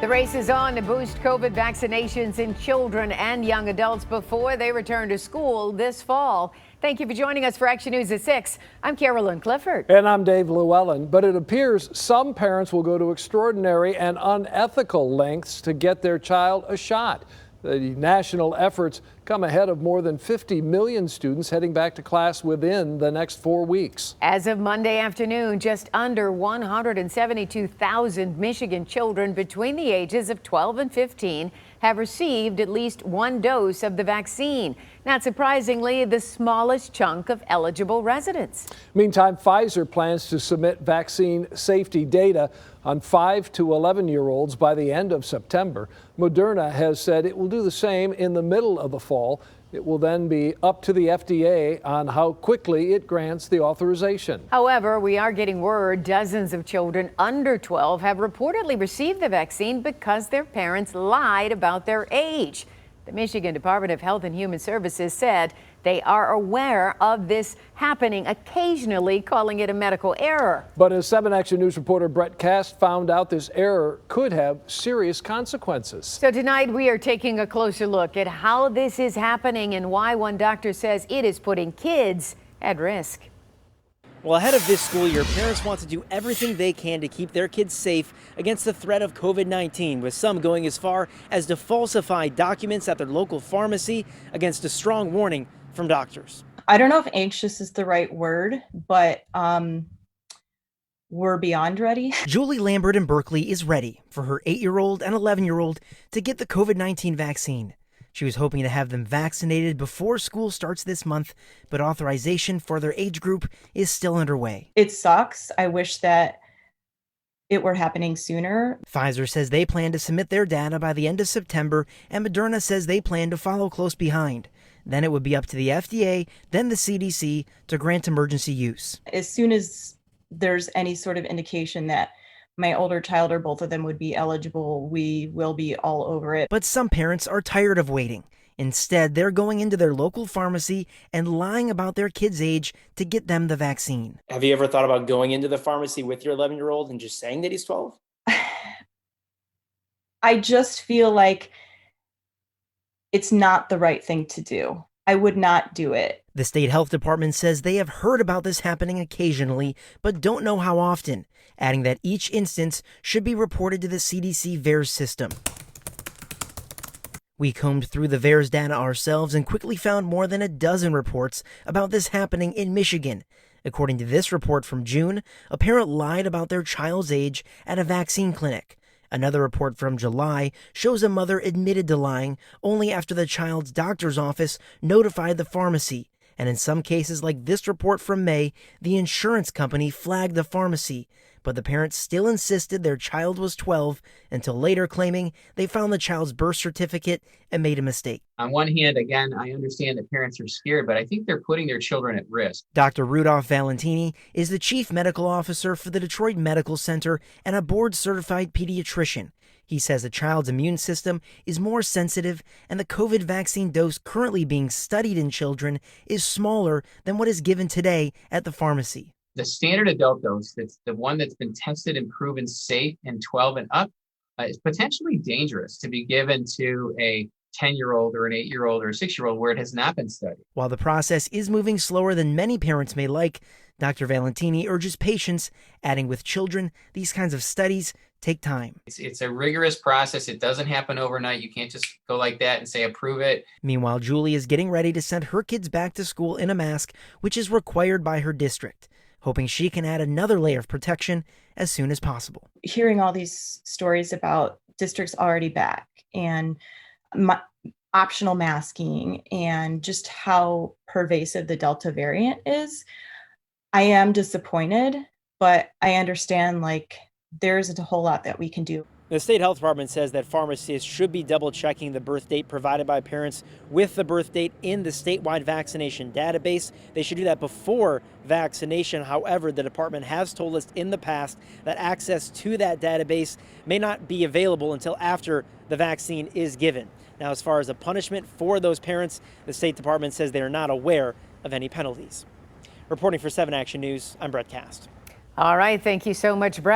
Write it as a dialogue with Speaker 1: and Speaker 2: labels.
Speaker 1: The race is on to boost COVID vaccinations in children and young adults before they return to school this fall. Thank you for joining us for Action News at 6. I'm Carolyn Clifford.
Speaker 2: And I'm Dave Llewellyn. But it appears some parents will go to extraordinary and unethical lengths to get their child a shot. The national efforts come ahead of more than 50 million students heading back to class within the next 4 weeks.
Speaker 1: As of Monday afternoon, just under 172,000 Michigan children between the ages of 12 and 15 have received at least one dose of the vaccine. Not surprisingly, the smallest chunk of eligible residents.
Speaker 2: Meantime, Pfizer plans to submit vaccine safety data on 5 to 11-year-olds by the end of September. Moderna has said it will do the same in the middle of the fall. It will then be up to the FDA on how quickly it grants the authorization.
Speaker 1: However, we are getting word dozens of children under 12 have reportedly received the vaccine because their parents lied about their age. The Michigan Department of Health and Human Services said they are aware of this happening, occasionally calling it a medical error.
Speaker 2: But as 7 Action News reporter Brett Cast found out, this error could have serious consequences.
Speaker 1: So tonight we are taking a closer look at how this is happening and why one doctor says it is putting kids at risk.
Speaker 3: Well, ahead of this school year, parents want to do everything they can to keep their kids safe against the threat of COVID-19, with some going as far as to falsify documents at their local pharmacy against a strong warning from doctors.
Speaker 4: I don't know if anxious is the right word, but we're beyond ready.
Speaker 3: Julie Lambert in Berkeley is ready for her 8-year-old and 11-year-old to get the COVID-19 vaccine. She was hoping to have them vaccinated before school starts this month, but authorization for their age group is still underway.
Speaker 4: It sucks. I wish that it were happening sooner.
Speaker 3: Pfizer says they plan to submit their data by the end of September, and Moderna says they plan to follow close behind. Then it would be up to the FDA, then the CDC, to grant emergency use.
Speaker 4: As soon as there's any sort of indication that my older child or both of them would be eligible, we will be all over it.
Speaker 3: But some parents are tired of waiting. Instead, they're going into their local pharmacy and lying about their kid's age to get them the vaccine.
Speaker 5: Have you ever thought about going into the pharmacy with your 11-year-old and just saying that he's 12?
Speaker 4: I just feel like it's not the right thing to do. I would not do it.
Speaker 3: The state health department says they have heard about this happening occasionally, but don't know how often, adding that each instance should be reported to the CDC VAERS system. We combed through the VAERS data ourselves and quickly found more than a dozen reports about this happening in Michigan. According to this report from June, a parent lied about their child's age at a vaccine clinic. Another report from July shows a mother admitted to lying only after the child's doctor's office notified the pharmacy. And in some cases, like this report from May, the insurance company flagged the pharmacy. But the parents still insisted their child was 12 until later claiming they found the child's birth certificate and made a mistake.
Speaker 6: On one hand, again, I understand that parents are scared, but I think they're putting their children at risk.
Speaker 3: Dr. Rudolph Valentini is the chief medical officer for the Detroit Medical Center and a board-certified pediatrician. He says a child's immune system is more sensitive, and the COVID vaccine dose currently being studied in children is smaller than what is given today at the pharmacy.
Speaker 6: The standard adult dose, that's the one that's been tested and proven safe in 12 and up, is potentially dangerous to be given to a 10-year-old or an 8-year-old or a 6-year-old where it has not been studied.
Speaker 3: While the process is moving slower than many parents may like, Dr. Valentini urges patience, adding with children, these kinds of studies take time.
Speaker 6: It's a rigorous process. It doesn't happen overnight. You can't just go like that and say approve it.
Speaker 3: Meanwhile, Julie is getting ready to send her kids back to school in a mask, which is required by her district, hoping she can add another layer of protection as soon as possible.
Speaker 4: Hearing all these stories about districts already back and optional masking and just how pervasive the Delta variant is, I am disappointed, but I understand there isn't a whole lot that we can do.
Speaker 3: The state health department says that pharmacists should be double checking the birth date provided by parents with the birth date in the statewide vaccination database. They should do that before vaccination. However, the department has told us in the past that access to that database may not be available until after the vaccine is given. Now, as far as a punishment for those parents, the State Department says they are not aware of any penalties. Reporting for 7 Action News, I'm Brett Cast.
Speaker 1: All right, thank you so much, Brett.